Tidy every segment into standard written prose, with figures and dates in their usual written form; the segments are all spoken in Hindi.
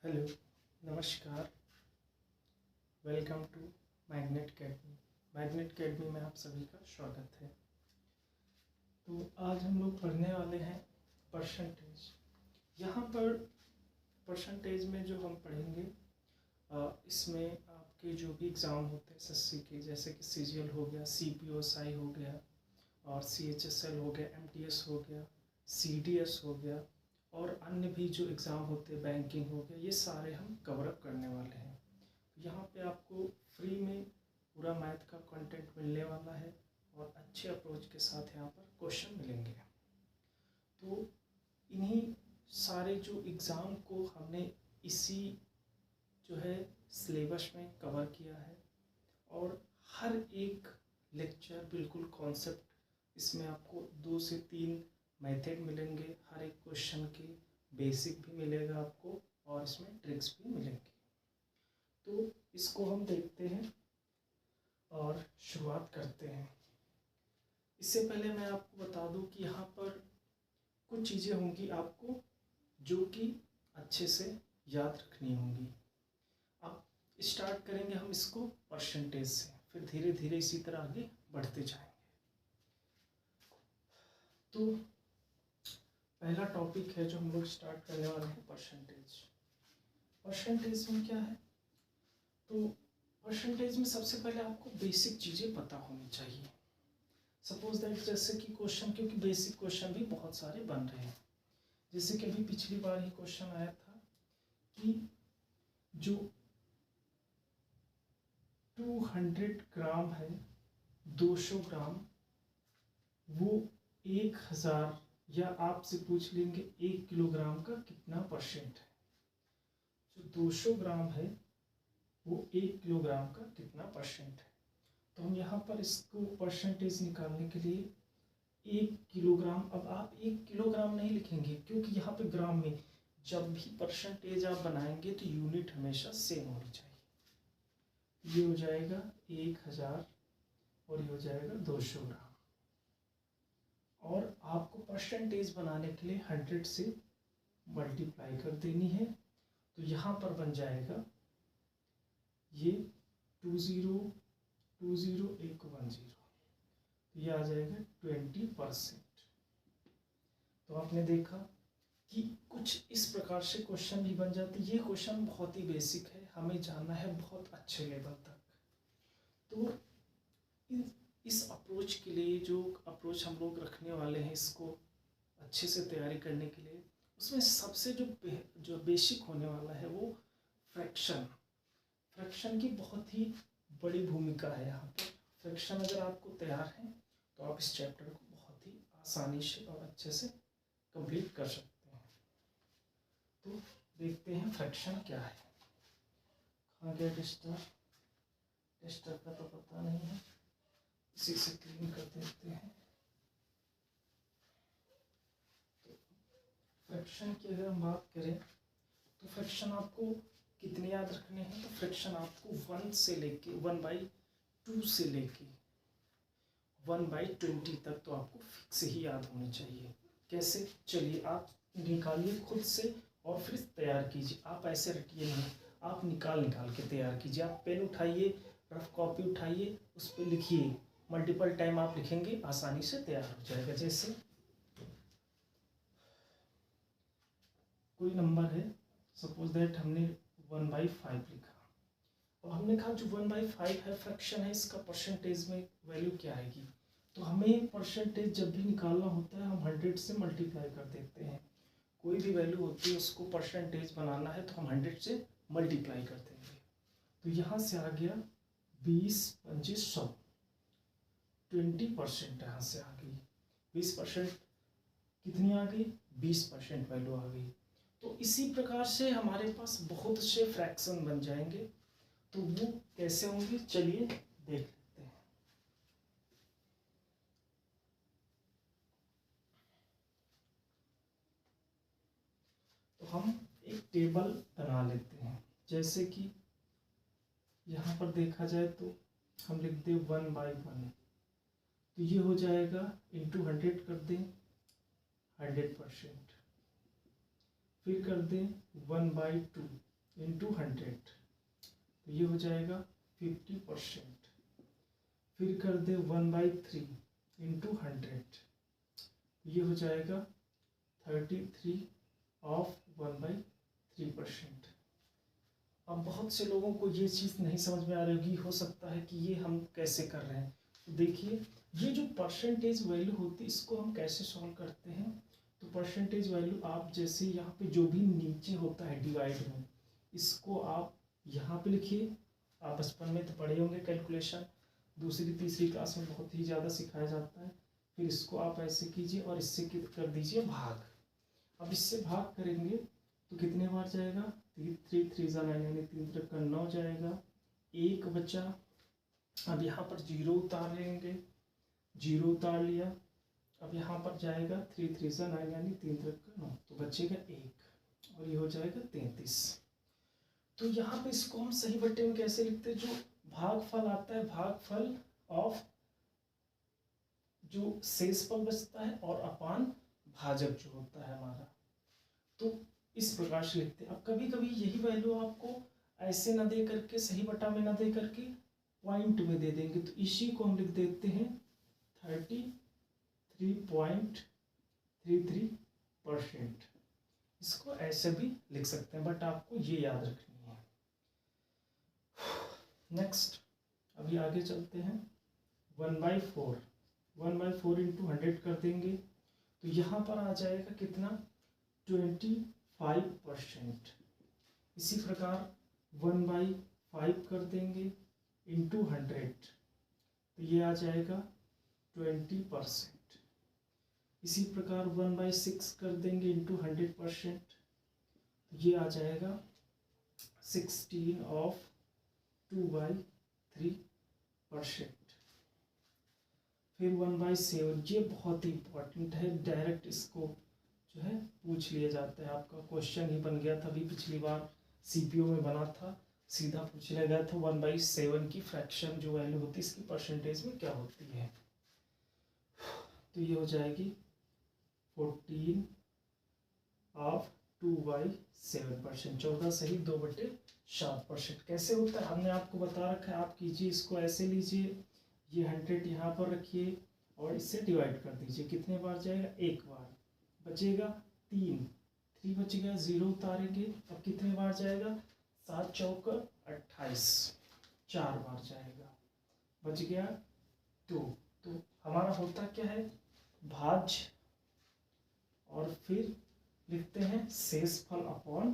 हेलो, नमस्कार। Welcome to magnet academy. Magnet academy में आप सभी का स्वागत है। तो आज हम लोग पढ़ने वाले हैं परसेंटेज। यहाँ पर परसेंटेज में जो हम पढ़ेंगे इसमें आपके जो भी एग्ज़ाम होते हैं एसएससी के, जैसे कि सीजीएल हो गया, सीपीओएसआई हो गया और सीएचएसएल हो गया, एमटीएस हो गया, सीडीएस हो गया और अन्य भी जो एग्ज़ाम होते हैं, बैंकिंग हो गया, ये सारे हम कवर अप करने वाले हैं। यहाँ पे आपको फ्री में पूरा मैथ का कंटेंट मिलने वाला है और अच्छे अप्रोच के साथ यहाँ पर क्वेश्चन मिलेंगे। तो इन्हीं सारे जो एग्ज़ाम को हमने इसी जो है सिलेबस में कवर किया है और हर एक लेक्चर बिल्कुल कॉन्सेप्ट, इसमें आपको 2 से 3 मेथड मिलेंगे, हर एक क्वेश्चन के बेसिक भी मिलेगा आपको और इसमें ट्रिक्स भी मिलेंगे। तो इसको हम देखते हैं और शुरुआत करते हैं। इससे पहले मैं आपको बता दूं कि यहाँ पर कुछ चीज़ें होंगी आपको जो कि अच्छे से याद रखनी होंगी। अब स्टार्ट करेंगे हम इसको परसेंटेज से, फिर धीरे धीरे इसी तरह आगे बढ़ते जाएंगे। तो पहला टॉपिक है जो हम लोग स्टार्ट करने वाले हैं, परसेंटेज। परसेंटेज में क्या है? तो परसेंटेज में सबसे पहले आपको बेसिक चीज़ें पता होनी चाहिए। सपोज दैट, जैसे कि क्वेश्चन, क्योंकि बेसिक क्वेश्चन भी बहुत सारे बन रहे हैं। जैसे कि अभी पिछली बार ही क्वेश्चन आया था कि जो 200 ग्राम है, 200 ग्राम, वो 1000, या आपसे पूछ लेंगे 1 किलोग्राम का कितना परसेंट है। जो 200 ग्राम है वो 1 किलोग्राम का कितना परसेंट है। तो हम यहाँ पर इसको परसेंटेज निकालने के लिए 1 किलोग्राम, अब आप 1 किलोग्राम नहीं लिखेंगे क्योंकि यहाँ पे ग्राम में, जब भी परसेंटेज आप बनाएंगे तो यूनिट हमेशा सेम होनी चाहिए। ये हो जाएगा 1000 और ये हो जाएगा 200 ग्राम। और आपको परसेंटेज बनाने के लिए 100 से मल्टीप्लाई कर देनी है। तो यहाँ पर बन जाएगा ये 20 20 1 10, तो ये आ जाएगा 20%। तो आपने देखा कि कुछ इस प्रकार से क्वेश्चन भी बन जाते। ये क्वेश्चन बहुत ही बेसिक है, हमें जानना है बहुत अच्छे लेवल तक। तो इस अप्रोच के लिए जो अप्रोच हम लोग रखने वाले हैं, इसको अच्छे से तैयारी करने के लिए, उसमें सबसे जो बेसिक होने वाला है वो फ्रैक्शन। फ्रैक्शन की बहुत ही बड़ी भूमिका है यहाँ पर। फ्रैक्शन अगर आपको तैयार है तो आप इस चैप्टर को बहुत ही आसानी से और अच्छे से कंप्लीट कर सकते हैं। तो देखते हैं फ्रैक्शन क्या है। कहाँ गया टेस्टर? टेस्टर का तो पता नहीं है, इसी से क्लीन कर देते हैं। तो फ्रैक्शन की अगर हम बात करें तो फ्रैक्शन आपको कितने याद रखने हैं? तो फ्रैक्शन आपको 1 से लेके 1/2 से लेके 1/20 तक तो आपको फिक्स ही याद होनी चाहिए। कैसे? चलिए आप निकालिए खुद से और फिर तैयार कीजिए। आप ऐसे रटिए नहीं, आप निकाल के तैयार कीजिए। आप पेन उठाइए, रफ कॉपी उठाइए, उस पर लिखिए। मल्टीपल टाइम आप लिखेंगे, आसानी से तैयार हो जाएगा। जैसे कोई नंबर है, सपोज दैट हमने 1/5 लिखा और हमने कहा जो 1/5 है फ्रैक्शन है, इसका परसेंटेज में वैल्यू क्या आएगी। तो हमें परसेंटेज जब भी निकालना होता है हम 100 से मल्टीप्लाई कर देते हैं। कोई भी वैल्यू होती है उसको परसेंटेज बनाना है तो हम 100 से मल्टीप्लाई कर देंगे। तो यहाँ से आ गया 20 25 100, 20% यहाँ से आ गई। 20% कितनी आ गई? 20% वैल्यू आ गई। तो इसी प्रकार से हमारे पास बहुत से फ्रैक्शन बन जाएंगे। तो वो कैसे होंगे, चलिए देख लेते हैं। तो हम एक टेबल बना लेते हैं। जैसे कि यहाँ पर देखा जाए तो हम लिख दें 1/1, तो ये हो जाएगा इंटू 100 कर दें 100%, फिर कर दें 1/2, इंटू 100, तो ये हो जाएगा 50%। फिर कर दे 1/3 इंटू 100, ये हो जाएगा 33 ऑफ 1/3%। अब बहुत से लोगों को ये चीज़ नहीं समझ में आ रही होगी, हो सकता है कि ये हम कैसे कर रहे हैं। तो देखिए, ये जो परसेंटेज वैल्यू होती है इसको हम कैसे सॉल्व करते हैं। तो परसेंटेज वैल्यू आप जैसे यहाँ पे जो भी नीचे होता है डिवाइड में, इसको आप यहाँ पे लिखिए। आप बचपन में तो पढ़े होंगे कैलकुलेशन, दूसरी तीसरी क्लास में बहुत ही ज़्यादा सिखाया जाता है। फिर इसको आप ऐसे कीजिए और इससे कर दीजिए भाग। अब इससे भाग करेंगे तो कितने बार जाएगा, 3 3 जा 9 यानी 3 3 का 9 जाएगा, एक बचा। अब यहाँ पर जीरो उतार लेंगे, जीरो उतार लिया। अब यहाँ पर जाएगा 3 3 जा 9 यानी 3 3 का 9, तो बचेगा एक और ये हो जाएगा 33। तो यहाँ पे इसको हम सही बट्टे में कैसे लिखते हैं, जो भागफल आता है, भागफल ऑफ जो शेषफल बचता है और अपान भाजक जो होता है हमारा, तो इस प्रकार से लिखते हैं। अब कभी कभी यही वैल्यू आपको ऐसे ना दे करके, सही बटा में ना दे करके पॉइंट में दे देंगे, तो इसी को हम लिख देते हैं 33.33%। इसको ऐसे भी लिख सकते हैं, बट आपको ये याद रखनी है। नेक्स्ट, अभी आगे चलते हैं। 1/4 1/4 इंटू 100 कर देंगे, तो यहाँ पर आ जाएगा कितना, 25%। इसी प्रकार 1/5 कर देंगे इंटू 100, तो ये आ जाएगा 20%। इसी प्रकार 1/6 कर देंगे इंटू 100%, तो ये आ जाएगा 16 ऑफ 2/3%। फिर 1/7, ये बहुत ही इंपॉर्टेंट है, डायरेक्ट इसको जो है पूछ लिया जाता है। आपका क्वेश्चन ही बन गया था अभी पिछली बार, सीपीओ में बना था, सीधा पूछ लिया गया था 1/7 की फ्रैक्शन जो वैल्यू होती है इसकी परसेंटेज में क्या होती है। तो ये हो जाएगी 14 ऑफ 2/7%, 14 सही 2/7%। कैसे होता है हमने आपको बता रखा है, आप कीजिए इसको ऐसे लीजिए, ये 100 यहाँ पर रखिए और इससे डिवाइड कर दीजिए। कितने बार जाएगा, एक बार, बचेगा 3 बच गया, जीरो उतारेंगे। अब कितने बार जाएगा, 7 चौक 28, 4 बार जाएगा, बच गया 2। तो हमारा होता क्या है, भाज्य, और फिर लिखते हैं शेषफल अपॉन,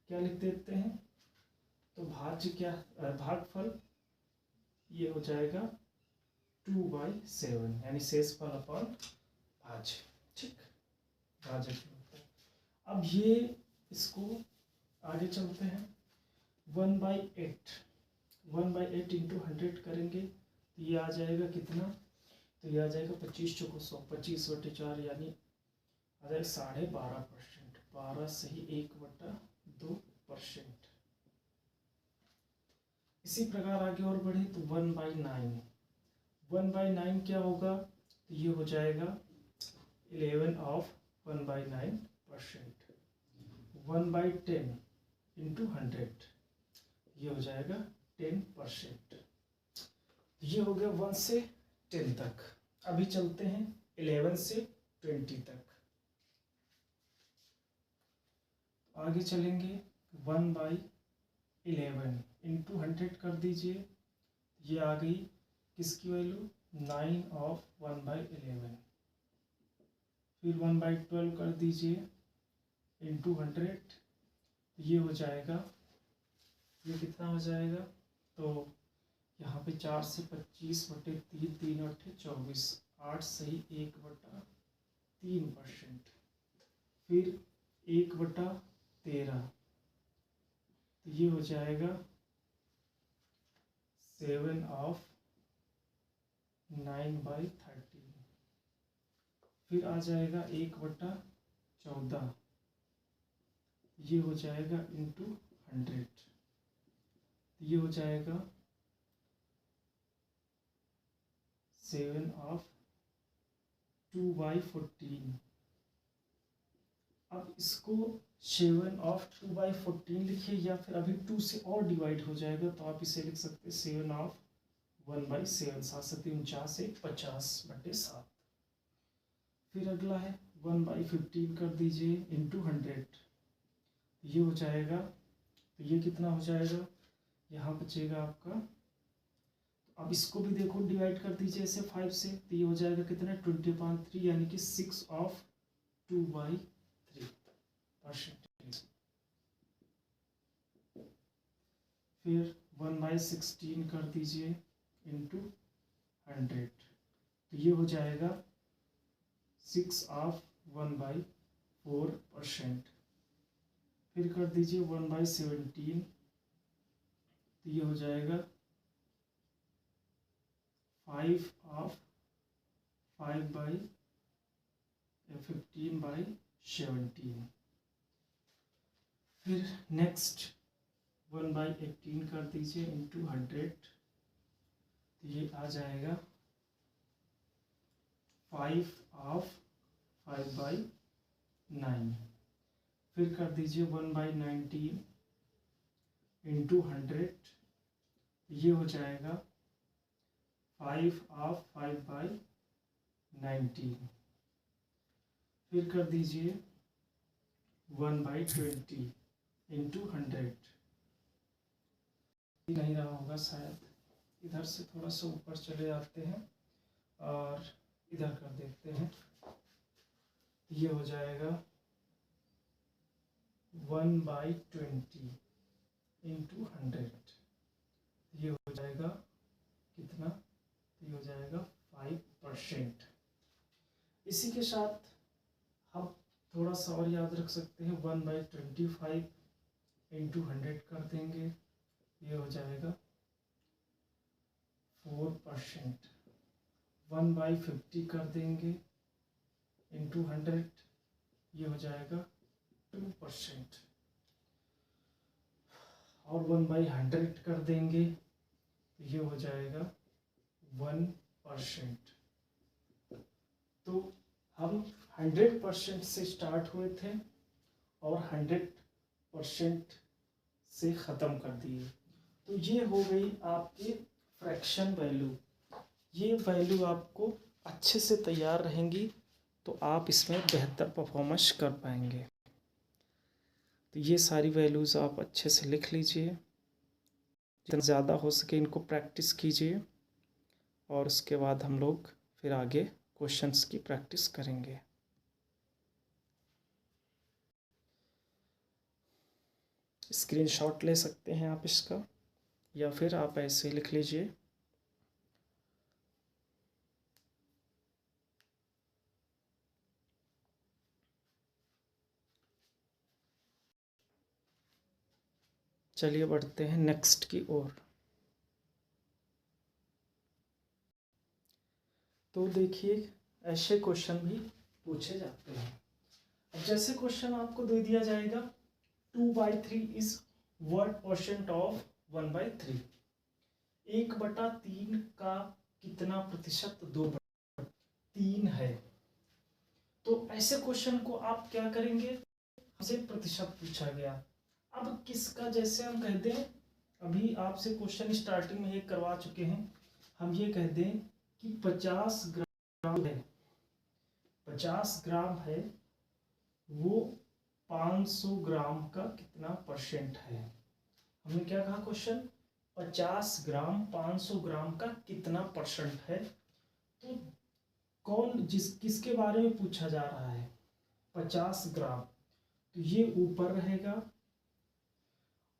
क्या लिख देते हैं, तो भाज्य क्या, भागफल, ये हो जाएगा 2/7 यानी शेषफल अपॉन भाज्य। ठीक, भाजक होता है। अब ये इसको आगे चलते हैं। 1/8 इंटू 100 करेंगे, तो ये आ जाएगा कितना, तो ये आ जाएगा 25 चौको 100, 25/4 यानी आ जाएगा 12.5%, 12 सही 1/2%। इसी प्रकार आगे और बढ़े तो 1/9, 1/9 क्या होगा, तो ये हो जाएगा 11 ऑफ 1/9%। 1/10 इंटू 100, ये हो जाएगा 10%। ये हो गया 1 से 10 तक। अभी चलते हैं 11 से 20 तक। आगे चलेंगे 1/11 इंटू 100 कर दीजिए, ये आ गई किसकी वैल्यू, 9 ऑफ 1/11। फिर 1/12 कर दीजिए इंटू 100, ये हो जाएगा, ये कितना हो जाएगा, तो यहाँ पे 4 से 25/3, 3 8 24, 8 सही 1/3%। फिर 1/13, तो ये हो जाएगा 7 ऑफ 9/13। फिर आ जाएगा 1/14, ये हो जाएगा इंटू 100, ये हो जाएगा 7 ऑफ 2/14। अब इसको 7/2/14 लिखिए, या फिर अभी 2 से और डिवाइड हो जाएगा तो आप इसे लिख सकते हैं 7/1/7, 7×7 = 50/7। फिर अगला है 1/15 कर दीजिए इंटू 100, ये हो जाएगा, तो ये कितना हो जाएगा, यहाँ बचेगा आपका, अब इसको भी देखो डिवाइड कर दीजिए ऐसे 5 से, तो ये हो जाएगा कितना 20/3 यानी कि 6/2/3%। फिर 1/16 कर दीजिए इंटू 100, तो ये हो जाएगा 6/1/4%। फिर कर दीजिए 1/17, तो ये हो जाएगा 5/15/17। फिर नेक्स्ट 1/18 कर दीजिए इंटू 100, तो ये आ जाएगा 5/5/9। फिर कर दीजिए 1/19 इंटू 100, ये हो जाएगा 5/5/19। फिर कर दीजिए 1/20 इंटू 100, नहीं रहा होगा शायद, इधर से थोड़ा सा ऊपर चले जाते हैं और इधर कर देखते हैं, ये हो जाएगा 1/20 इंटू 100, ये हो जाएगा कितना, ये हो जाएगा 5%। इसी के साथ हम थोड़ा सा और याद रख सकते हैं, 1/25 इंटू 100 कर देंगे, ये हो जाएगा 4%। 1/50 कर देंगे इंटू 100, ये हो जाएगा 2%। और 1/100 कर देंगे तो ये हो जाएगा 1%। तो हम 100% से स्टार्ट हुए थे और 100% से ख़त्म कर दिए। तो ये हो गई आपकी फ्रैक्शन वैल्यू। ये वैल्यू आपको अच्छे से तैयार रहेंगी तो आप इसमें बेहतर परफॉर्मेंस कर पाएंगे। तो ये सारी वैल्यूज़ आप अच्छे से लिख लीजिए, जितना ज़्यादा हो सके इनको प्रैक्टिस कीजिए, और उसके बाद हम लोग फिर आगे क्वेश्चंस की प्रैक्टिस करेंगे। स्क्रीनशॉट ले सकते हैं आप इसका, या फिर आप ऐसे लिख लीजिए। चलिए बढ़ते हैं नेक्स्ट की ओर। तो देखिए ऐसे क्वेश्चन भी पूछे जाते हैं। अब जैसे क्वेश्चन आपको दे दिया जाएगा 2/3 इज व्हाट परसेंट ऑफ 1/3, 1/3 का कितना प्रतिशत 2/3 है। तो ऐसे क्वेश्चन को आप क्या करेंगे, हमसे प्रतिशत पूछा गया, अब किसका, जैसे हम कहते हैं अभी आपसे क्वेश्चन स्टार्टिंग में एक करवा चुके हैं, हम ये कह दें कि 50 ग्राम है, 50 ग्राम है, वो 500 ग्राम का कितना परसेंट है। हमने क्या कहा क्वेश्चन, 50 ग्राम 500 ग्राम का कितना परसेंट है। तो कौन किसके बारे में पूछा जा रहा है, 50 ग्राम, तो ये ऊपर रहेगा,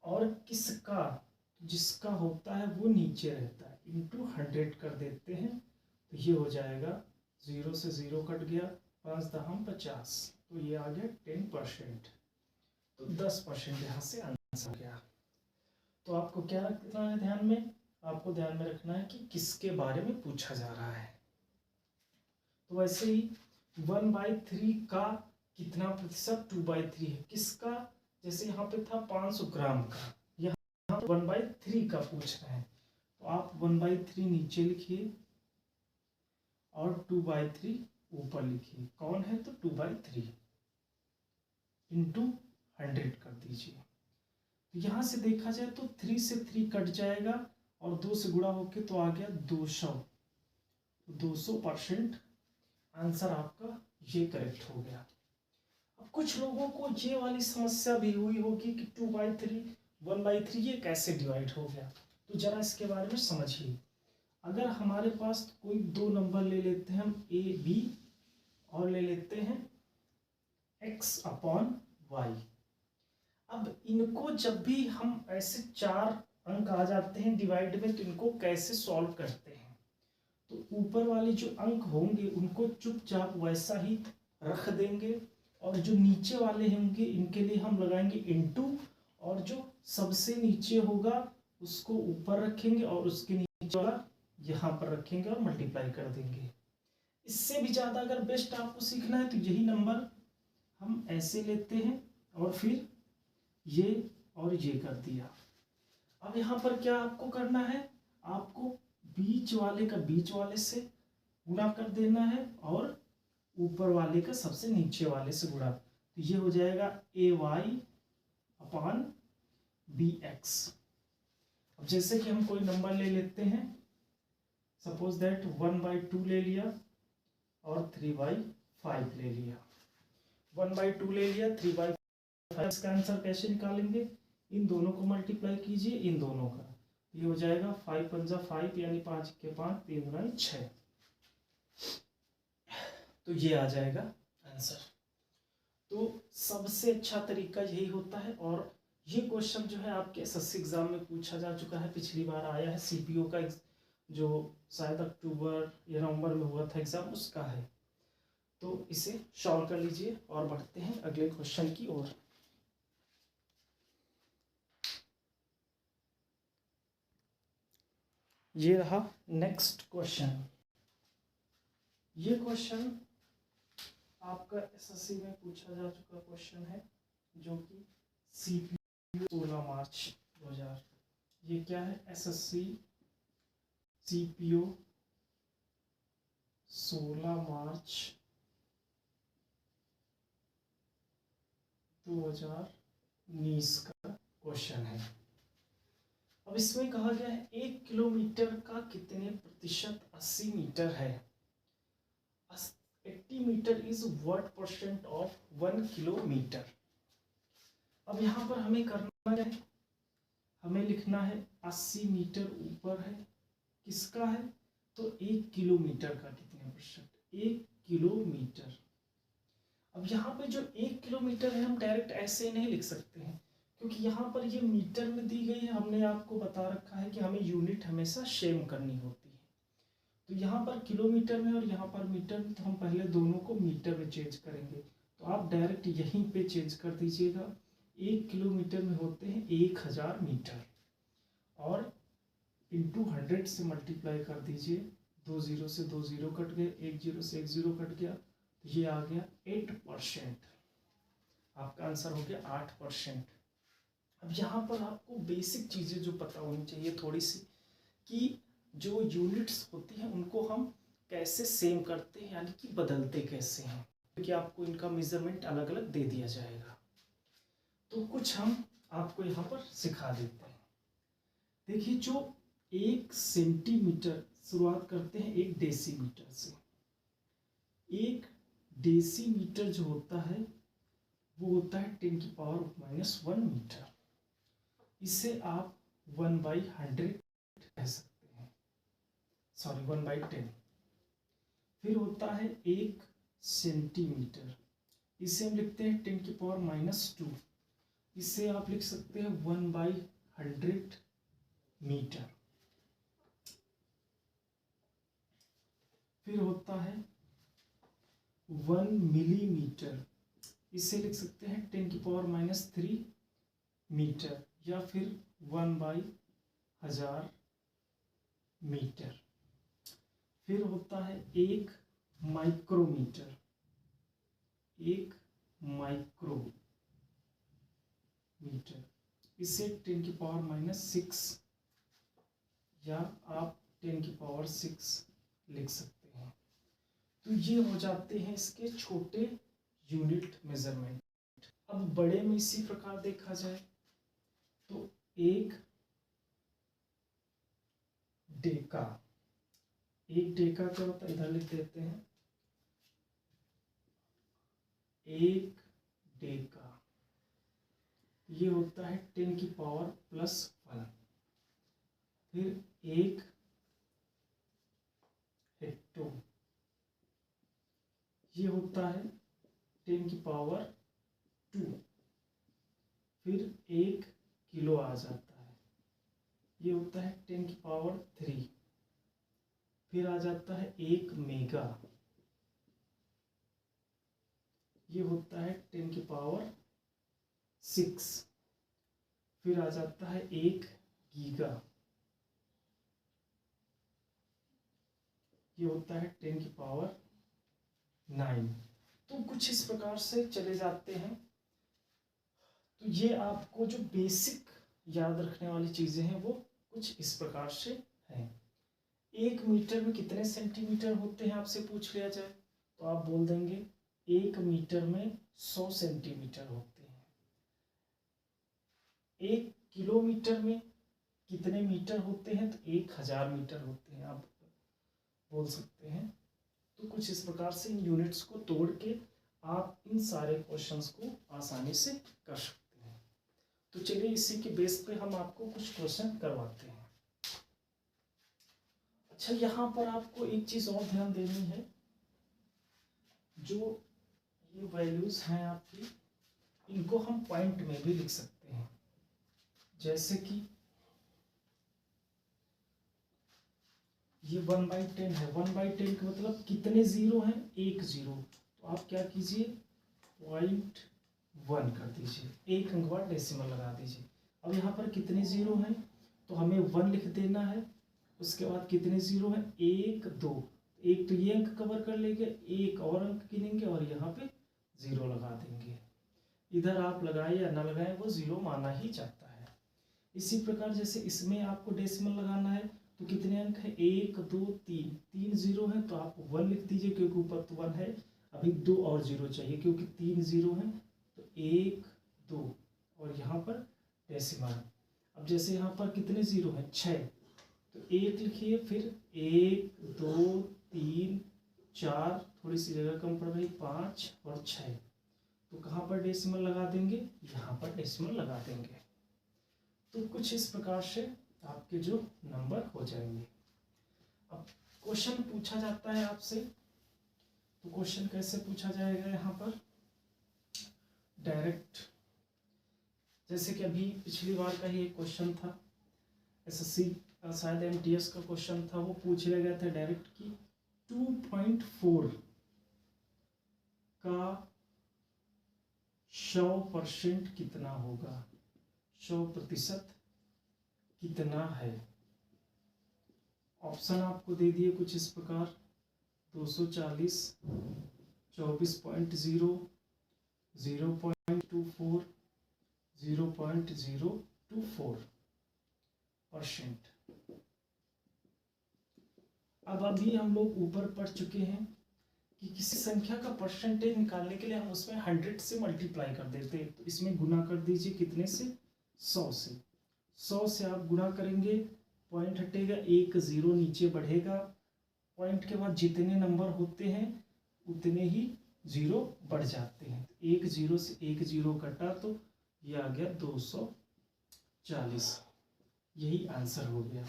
और किसका, जिसका होता है वो नीचे रहता है, इंटू 100 कर देते हैं, तो ये हो जाएगा 0 से 0 कट गया, 5×10=50, तो ये आ गया 10%, तो 10% यहाँ से आंसर गया। तो आपको क्या रखना है ध्यान में, आपको ध्यान में रखना है कि किसके बारे में पूछा जा रहा है। तो वैसे ही 1/3 का कितना प्रतिशत 2/3 है, किसका, जैसे यहाँ पे था 500 ग्राम का, यहाँ 1/3 का पूछ रहे हैं, तो आप 1/3 नीचे लिखिए और 2/3 ऊपर लिखिए। कौन है, तो 2/3। इंटू 100 कर दीजिए। तो यहाँ से देखा जाए तो 3 से 3 कट जाएगा और 2 से गुणा होके तो आ गया 200। 200% आंसर आपका ये करेक्ट हो गया। अब कुछ लोगों को ये वाली समस्या भी हुई होगी कि 2/3 1/3 ये कैसे डिवाइड हो गया। तो जरा इसके बारे में समझिए। अगर हमारे पास कोई दो नंबर ले लेते हैं हम a b और ले लेते हैं x/y। अब इनको जब भी हम ऐसे 4 अंक आ जाते हैं डिवाइड में तो इनको कैसे सॉल्व करते हैं। तो ऊपर वाले जो अंक होंगे उनको चुपचाप वैसा ही रख देंगे और जो नीचे वाले होंगे इनके लिए हम लगाएंगे इनटू, और जो सबसे नीचे होगा उसको ऊपर रखेंगे और उसके नीचे वाला यहाँ पर रखेंगे और मल्टीप्लाई कर देंगे। इससे भी ज़्यादा अगर बेस्ट आपको सीखना है तो यही नंबर हम ऐसे लेते हैं और फिर ये और ये कर दिया। अब यहाँ पर क्या आपको करना है, आपको बीच वाले का बीच वाले से गुणा कर देना है और ऊपर वाले का सबसे नीचे वाले से गुणा। तो ये हो जाएगा ay/bx। अब जैसे कि हम कोई नंबर ले लेते हैं, सपोज दैट 1/2 ले लिया और 3/5 ले लिया। 1/2 ले लिया, 3/5। इसका आंसर कैसे निकालेंगे, इन दोनों को मल्टीप्लाई कीजिए इन दोनों का। ये हो जाएगा 5 पंजा 5 यानी 5 के 5 3 गुना 6। तो ये आ जाएगा आंसर। तो सबसे अच्छा तरीका यही होता है। और ये क्वेश्चन जो है आपके एसएससी एग्जाम में पूछा जा चुका है, पिछली बार आया है। सीपीओ का जो शायद अक्टूबर या नवंबर में हुआ था एग्जाम, उसका है। तो इसे सॉल्व कर लीजिए और बढ़ते हैं अगले क्वेश्चन की ओर। ये रहा नेक्स्ट क्वेश्चन। ये क्वेश्चन आपका एसएससी में पूछा जा चुका क्वेश्चन है, जो कि सीपीओ 16 मार्च 2000। ये क्या है, एसएससी सीपीओ 16 मार्च 2019 का क्वेश्चन है। अब इसमें कहा गया है 1 किलोमीटर का कितने प्रतिशत 80 मीटर है। 80 metre is what percent of 1 kilometre. अब यहाँ पर हमें करना है, हमें लिखना है 80 मीटर ऊपर है, किसका है, तो 1 किलोमीटर का कितने प्रतिशत, 1 किलोमीटर। अब यहाँ पे जो 1 किलोमीटर है हम डायरेक्ट ऐसे नहीं लिख सकते हैं, क्योंकि यहाँ पर ये मीटर में दी गई है। हमने आपको बता रखा है कि हमें यूनिट हमेशा सेम करनी होती है। तो यहाँ पर किलोमीटर में और यहाँ पर मीटर में, तो हम पहले दोनों को मीटर में चेंज करेंगे। तो आप डायरेक्ट यहीं पे चेंज कर दीजिएगा। 1 किलोमीटर में होते हैं 1000 मीटर, और इंटू 100 से मल्टीप्लाई कर दीजिए। 2 0 से 2 0 कट गए, 1 0 से 1 0 कट गया, तो ये आ गया 8%। आपका आंसर हो गया 8%। अब यहाँ पर आपको बेसिक चीज़ें जो पता होनी चाहिए थोड़ी सी, कि जो यूनिट्स होती हैं उनको हम कैसे सेम करते हैं, यानी कि बदलते कैसे हैं, क्योंकि आपको इनका मेजरमेंट अलग अलग दे दिया जाएगा। तो कुछ हम आपको यहाँ पर सिखा देते हैं। देखिए, जो 1 सेंटीमीटर, शुरुआत करते हैं 1 डेसीमीटर से। 1 डेसीमीटर जो होता है वो होता है 10⁻⁻1 मीटर। इसे आप 1/100 कह सकते हैं, सॉरी 1/10। फिर होता है 1 सेंटीमीटर, इसे हम लिखते हैं 10⁻⁻2। इसे आप लिख सकते हैं 1/100 मीटर। फिर होता है 1 मिलीमीटर, इसे लिख सकते हैं 10⁻³ मीटर, या फिर 1/1000 मीटर। फिर होता है 1 माइक्रोमीटर, 1 माइक्रोमीटर, इसे 10⁻⁻6 या आप 10⁻6 लिख सकते हैं। तो ये हो जाते हैं इसके छोटे यूनिट मेजरमेंट। अब बड़े में इसी प्रकार देखा जाए तो 1 डेका, 1 डेका क्या होता है, इधर लिख देते हैं 1 डेका, ये होता है 10 की पावर +1। फिर 1 हेक्टो, ये होता है 10 की पावर 2। फिर 1 किलो आ जाता है, ये होता है 10 की पावर 3। फिर आ जाता है 1 मेगा, ये होता है 10 की पावर 6। फिर आ जाता है 1 गीगा, ये होता है 10 की पावर 9। तो कुछ इस प्रकार से चले जाते हैं। तो ये आपको जो बेसिक याद रखने वाली चीजें हैं वो कुछ इस प्रकार से हैं। 1 मीटर में कितने सेंटीमीटर होते हैं आपसे पूछ लिया जाए तो आप बोल देंगे 1 मीटर में 100 सेंटीमीटर होते हैं। 1 किलोमीटर में कितने मीटर होते हैं तो 1000 मीटर होते हैं, आप बोल सकते हैं। तो कुछ इस प्रकार से इन यूनिट्स को तोड़ के आप इन सारे क्वेश्चंस को आसानी से कर सकते हैं। तो चलिए इसी के बेस पे हम आपको कुछ क्वेश्चन करवाते हैं। अच्छा, यहाँ पर आपको एक चीज और ध्यान देनी है, जो ये वैल्यूज हैं आपकी, इनको हम पॉइंट में भी लिख सकते हैं। जैसे कि ये 1/10 है, 1/10 का मतलब कितने जीरो हैं, 1 जीरो। तो आप क्या कीजिए 0.1 कर दीजिए, 1 अंक बाद डेसिमल लगा दीजिए। अब यहाँ पर कितने जीरो हैं तो हमें 1 लिख देना है। उसके बाद कितने जीरो हैं, 1 2, एक तो ये अंक कवर कर लेंगे, एक और अंक गिनेंगे और यहाँ पे 0 लगा देंगे। इधर आप लगाए या ना लगाए वो 0 माना ही जाता है। इसी प्रकार जैसे इसमें आपको डेसिमल लगाना है तो कितने अंक है, 1 2 3, 3 जीरो है तो आप 1 लिख दीजिए क्योंकि ऊपर तो 1 है। अभी 2 और जीरो चाहिए क्योंकि 3 जीरो है तो 1 2 और यहाँ पर डेसिमल। अब जैसे यहाँ पर कितने जीरो हैं, 6, तो 1 लिखिए, फिर 1 2 3 4, थोड़ी सी जगह कम पड़ रही, 5 और 6, तो कहाँ पर डेसिमल लगा देंगे, यहाँ पर डेसिमल लगा देंगे। तो कुछ इस प्रकार से आपके जो नंबर हो जाएंगे। अब क्वेश्चन पूछा जाता है आपसे, तो क्वेश्चन कैसे पूछा जाएगा यहाँ पर, डायरेक्ट। जैसे कि अभी पिछली बार का ही एक क्वेश्चन था, एसएससी शायद एमटीएस का क्वेश्चन था, वो पूछ लिया गया था डायरेक्ट कि 2.4 का 100% कितना होगा, 100% कितना है। ऑप्शन आपको दे दिए कुछ इस प्रकार, 240, 24.0, 0.24, 0.024%। अब अभी हम लोग ऊपर पढ़ चुके हैं कि किसी संख्या का परसेंटेज निकालने के लिए हम उसमें 100 से मल्टीप्लाई कर देते हैं। तो इसमें गुना कर दीजिए कितने से, 100 से। 100 से आप गुना करेंगे, पॉइंट हटेगा, 1 0 नीचे बढ़ेगा, पॉइंट के बाद जितने नंबर होते हैं उतने ही 0 बढ़ जाते हैं। 1 0 से 1 0 कटा तो ये आ गया 240, यही आंसर हो गया।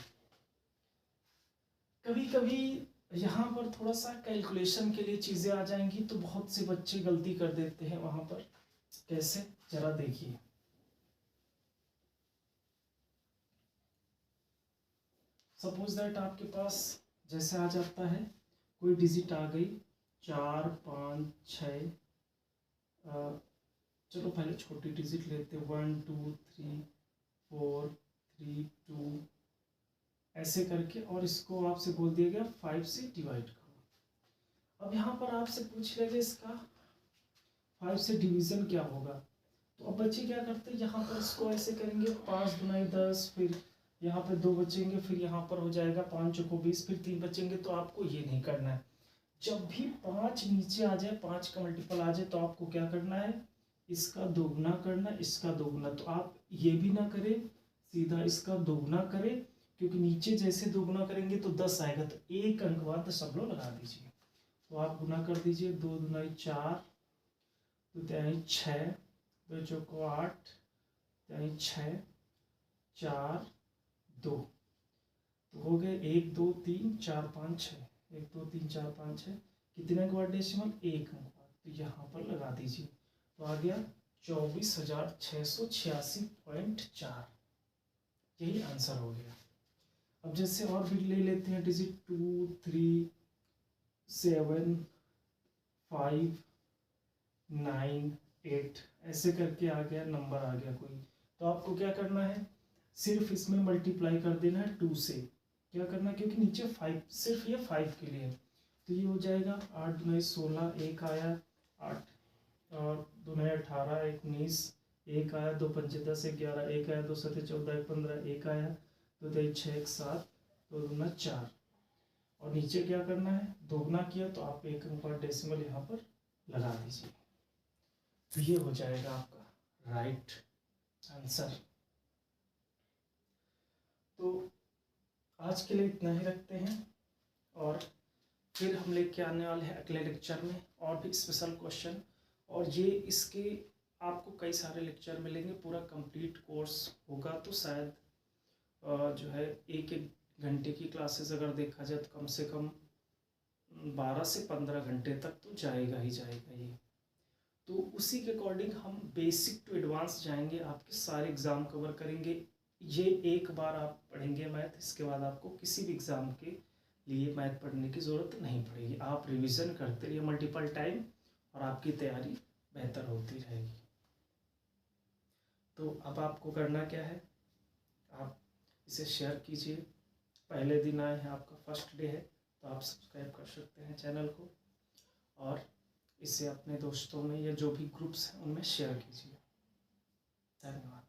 कभी कभी यहाँ पर थोड़ा सा कैलकुलेशन के लिए चीजें आ जाएंगी तो बहुत से बच्चे गलती कर देते हैं वहां पर। कैसे, जरा देखिए। सपोज दैट आपके पास जैसे आ जाता है, कोई डिजिट आ गई 4 5 6, चलो पहले छोटी डिजिट लेते, 1 2 3 4 3 2 ऐसे करके, और इसको आपसे बोल दिया गया 5 से डिवाइड करो। अब यहाँ पर आपसे पूछ लिया गया इसका 5 से डिवीजन क्या होगा। तो अब बच्चे क्या करते हैं, यहाँ पर इसको ऐसे करेंगे, 5 दूना 10, फिर यहाँ पे 2 बचेंगे, फिर यहाँ पर हो जाएगा 5 चौको 20, फिर 3 बचेंगे। तो आपको ये नहीं करना है। जब भी 5 नीचे आ जाए, 5 का मल्टीपल आ जाए, तो आपको क्या करना है, इसका दोगुना करना, इसका दोगुना, तो आप ये भी ना करें, सीधा इसका दोगुना करें, क्योंकि नीचे जैसे दोगुना करेंगे तो 10 आएगा, तो एक अंक बाद सब लोग लगा दीजिए। तो आप गुना कर दीजिए, 2 दूनी 4, 2 तिहाई 6, 2 चौको 8, तिहाई 6, 4, 2, तो हो गए 1 2 3 4 5 6, 1 2 3 4 5 6, कितने अंक बाद डेसिमल, एक अंक बाद, तो यहाँ पर लगा दीजिए, तो आ गया 24,686.4, यही आंसर हो गया। अब जैसे और भी ले लेते हैं डिजिट, 2 3 7 5 9 8, ऐसे करके आ गया, नंबर आ गया कोई, तो आपको क्या करना है, सिर्फ इसमें मल्टीप्लाई कर देना है 2 से, क्या करना है, क्योंकि नीचे 5, सिर्फ ये 5 के लिए, तो ये हो जाएगा 8 दूनी 16, एक आया 8, और 2 दूनी 18, 1 19, एक आया, 2 पंचे 10, 11, एक आया, 2 सते 14, 1 15, एक आया, 2 तिहाई 6, 1 7, 2 दूना 4, और नीचे क्या करना है, दोगुना किया, तो आप एक अंक बाद डेसिमल यहाँ पर लगा दीजिए, तो ये हो जाएगा आपका राइट आंसर। तो आज के लिए इतना ही रखते हैं, और फिर हम लेके आने वाले हैं अगले लेक्चर में और भी स्पेशल क्वेश्चन, और ये इसके आपको कई सारे लेक्चर मिलेंगे, पूरा कंप्लीट कोर्स होगा, तो शायद जो है 1-1 घंटे की क्लासेस अगर देखा जाए तो कम से कम 12 से 15 घंटे तक तो जाएगा ही जाएगा ये, तो उसी के अकॉर्डिंग हम बेसिक टू एडवांस जाएंगे, आपके सारे एग्ज़ाम कवर करेंगे। ये एक बार आप पढ़ेंगे मैथ, इसके बाद आपको किसी भी एग्ज़ाम के लिए मैथ पढ़ने की ज़रूरत नहीं पड़ेगी, आप रिवीजन करते रहिए मल्टीपल टाइम, और आपकी तैयारी बेहतर होती रहेगी। तो अब आपको करना क्या है, आप इसे शेयर कीजिए, पहले दिन आए हैं, आपका फर्स्ट डे है, तो आप सब्सक्राइब कर सकते हैं चैनल को, और इसे अपने दोस्तों में या जो भी ग्रुप्स हैं उनमें शेयर कीजिए। धन्यवाद।